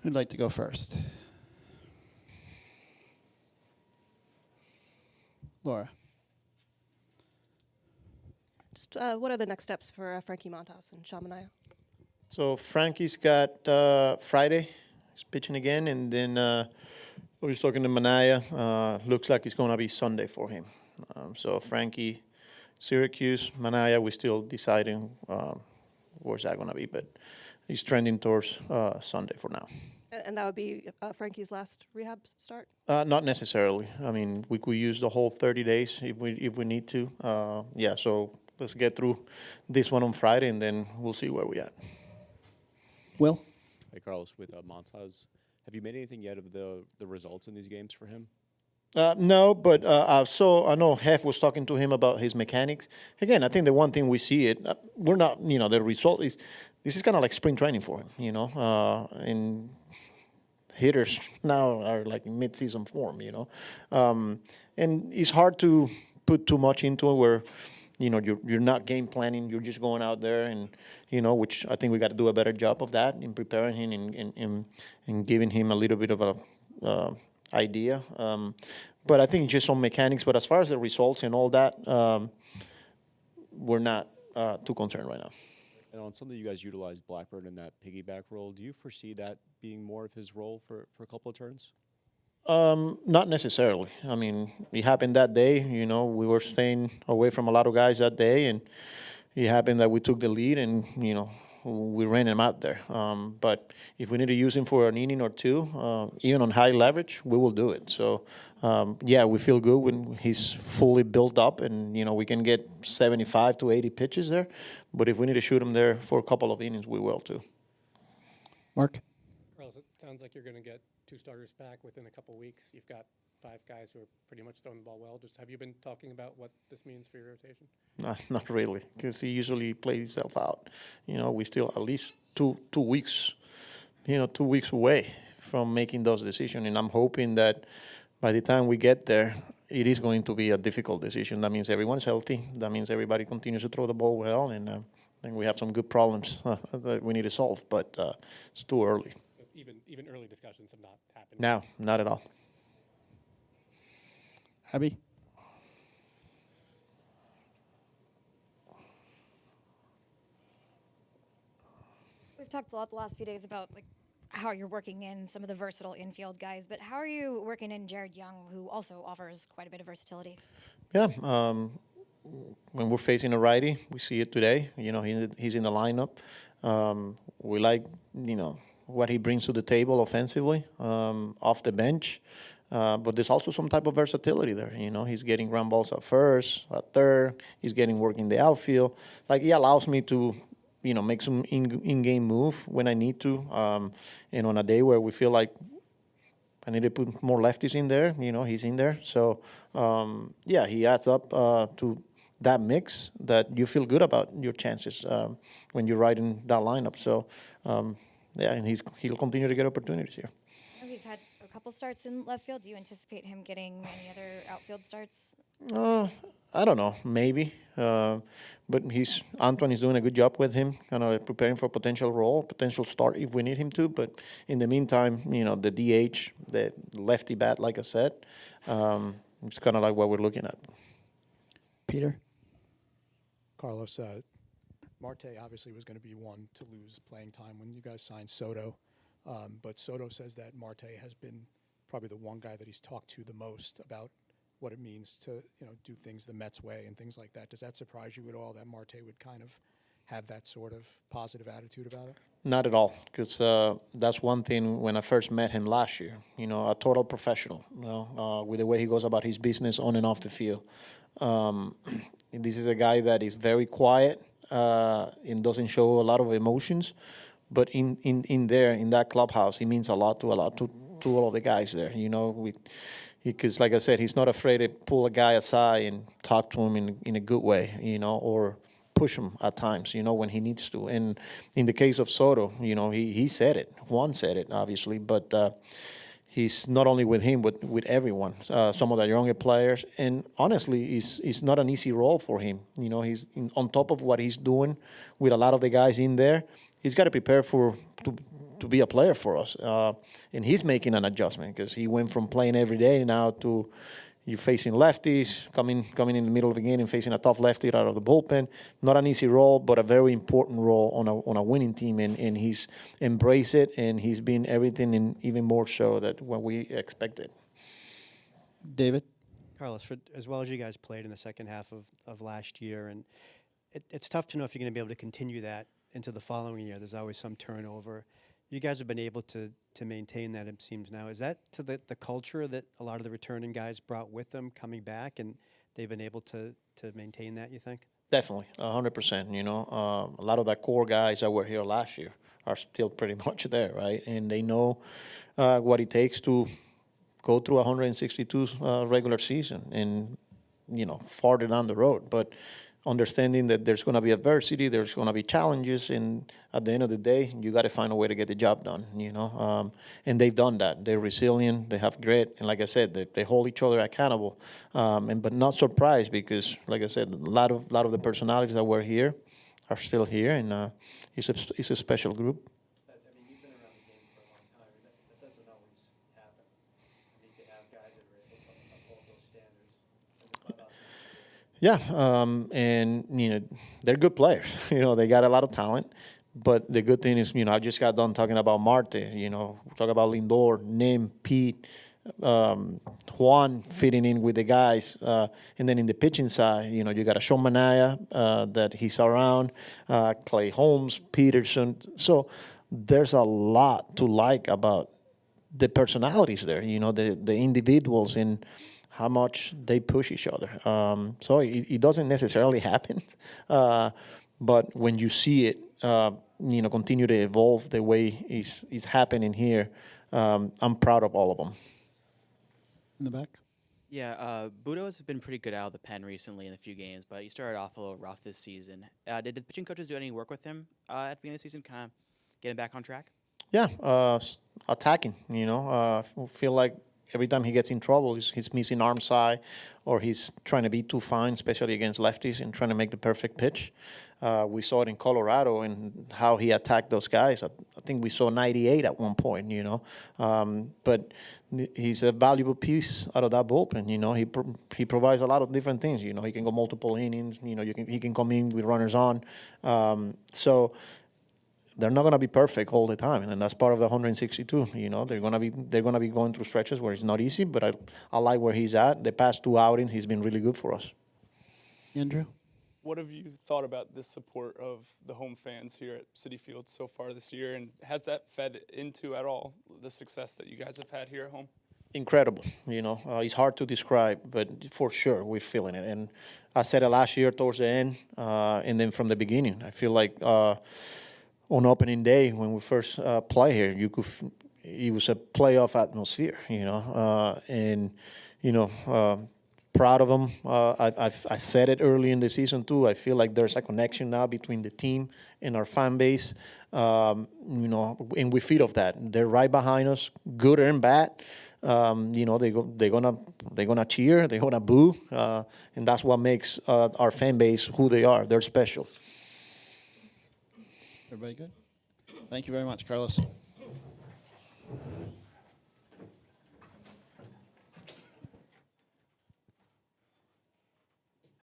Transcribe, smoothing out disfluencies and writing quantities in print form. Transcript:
Who'd like to go first? Laura. Just what are the next steps for Frankie Montas and Shamanaya? So Frankie's got Friday. He's pitching again, and then we was talking to Manaya. Looks like it's going to be Sunday for him. So Frankie, Syracuse, Manaya, we're still deciding where's that going to be, but he's trending towards Sunday for now. And that would be Frankie's last rehab start? Not necessarily. I mean, we could use the whole 30 days if we need to. Yeah, so let's get through this one on Friday, and then we'll see where we at. Will? Hey, Carlos, with Montaz, have you made anything yet of the results in these games for him? No, but I know Hef was talking to him about his mechanics. Again, I think the one thing we see we're not, the result is, this is kind of like spring training for him, and hitters now are like in mid-season form, and it's hard to put too much into it where, you're not game planning, you're just going out there and, which I think we got to do a better job of that in preparing him and giving him a little bit of a idea. But I think just on mechanics, but as far as the results and all that, we're not too concerned right now. And on something you guys utilized Blackburn in that piggyback role, do you foresee that being more of his role for a couple of turns? Not necessarily. I mean, it happened that day. We were staying away from a lot of guys that day, and it happened that we took the lead, and we ran him out there. But if we need to use him for an inning or two, even on high leverage, we will do it. So, yeah, we feel good when he's fully built up, and we can get 75 to 80 pitches there. But if we need to shoot him there for a couple of innings, we will too. Mark? Carlos, it sounds like you're going to get 2 starters back within a couple weeks. You've got 5 guys who are pretty much throwing the ball well. Just have you been talking about what this means for your rotation? Not really, because he usually plays himself out. We still at least two weeks, 2 weeks away from making those decisions. And I'm hoping that by the time we get there, it is going to be a difficult decision. That means everyone's healthy. That means everybody continues to throw the ball well. And I think we have some good problems that we need to solve, but it's too early. Even early discussions have not happened? No, not at all. Abby? We've talked a lot the last few days about how you're working in some of the versatile infield guys, but how are you working in Jared Young, who also offers quite a bit of versatility? Yeah, when we're facing a righty, we see it today. He's in the lineup. We like, what he brings to the table offensively, off the bench. But there's also some type of versatility there. He's getting ground balls at first, at third. He's getting work in the outfield. He allows me to, make some in-game move when I need to. And on a day where we feel like I need to put more lefties in there, he's in there. So, yeah, he adds up to that mix that you feel good about your chances when you're riding that lineup. So, yeah, and he'll continue to get opportunities here. I know he's had a couple starts in left field. Do you anticipate him getting any other outfield starts? I don't know, maybe. But Antoine is doing a good job with him, kind of preparing for a potential start if we need him to. But in the meantime, the DH, the lefty bat, like I said, it's kind of like what we're looking at. Peter? Carlos, Marte obviously was going to be one to lose playing time when you guys signed Soto. But Soto says that Marte has been probably the one guy that he's talked to the most about what it means to, do things the Mets way and things like that. Does that surprise you at all that Marte would kind of have that sort of positive attitude about it? Not at all, because that's one thing when I first met him last year, a total professional, with the way he goes about his business on and off the field. This is a guy that is very quiet and doesn't show a lot of emotions, but in that clubhouse, he means a lot to all of the guys there, because like I said, he's not afraid to pull a guy aside and talk to him in a good way, or push him at times, when he needs to. And in the case of Soto, he said it. Juan said it, obviously, but he's not only with him, but with everyone, some of the younger players. And honestly, it's not an easy role for him. He's on top of what he's doing with a lot of the guys in there. He's got to prepare to to be a player for us. And he's making an adjustment because he went from playing every day now to you facing lefties, coming in the middle of the game and facing a tough lefty out of the bullpen. Not an easy role, but a very important role on a winning team. And he's embraced it, and he's been everything and even more so than what we expected. David? Carlos, as well as you guys played in the second half of last year, and it's tough to know if you're going to be able to continue that into the following year. There's always some turnover. You guys have been able to maintain that, it seems now. Is that to the culture that a lot of the returning guys brought with them coming back, and they've been able to maintain that, you think? Definitely, 100%. You know, a lot of the core guys that were here last year are still pretty much there, right? And they know what it takes to go through 162 regular season and, you know, farther down the road. But understanding that there's going to be adversity, there's going to be challenges, and at the end of the day, you got to find a way to get the job done, you know. And they've done that. They're resilient, they have grit, and like I said, they hold each other accountable. But not surprised because, like I said, a lot of the personalities that were here are still here, and it's a special group. I mean, you've been around the game for a long time, and that doesn't always happen. You need to have guys that are able to uphold those standards in the clubhouse. Yeah, and you know they're good players. You know they got a lot of talent, but the good thing is I just got done talking about Marte. Talk about Lindor, Nim, Pete, Juan fitting in with the guys, and then in the pitching side, you got a Sean Manaea that he's around, Clay Holmes, Peterson. So there's a lot to like about the personalities there. The individuals and how much they push each other. So it doesn't necessarily happen, but when you see it, continue to evolve the way it's happening here, I'm proud of all of them. In the back? Yeah, Budo has been pretty good out of the pen recently in a few games, but he started off a little rough this season. Did the pitching coaches do any work with him at the beginning of the season, kind of get him back on track? Yeah, attacking, feel like every time he gets in trouble, he's missing arm side or he's trying to be too fine, especially against lefties, and trying to make the perfect pitch. We saw it in Colorado and how he attacked those guys. I think we saw 98 at one point, But he's a valuable piece out of that bullpen, He provides a lot of different things, He can go multiple innings, he can come in with runners on. So they're not going to be perfect all the time, and that's part of the 162. They're going to be going through stretches where it's not easy, but I like where he's at. The past two outings, he's been really good for us. Andrew? What have you thought about the support of the home fans here at Citi Field so far this year, and has that fed into at all the success that you guys have had here at home? Incredible. It's hard to describe, but for sure we're feeling it. And I said it last year towards the end, and then from the beginning. I feel like on opening day when we first play here, it was a playoff atmosphere, and proud of them. I said it early in the season too. I feel like there's a connection now between the team and our fan base, and we feed off that. They're right behind us, good and bad. They're gonna cheer, they're gonna boo, and that's what makes our fan base who they are. They're special. Everybody good? Thank you very much, Carlos.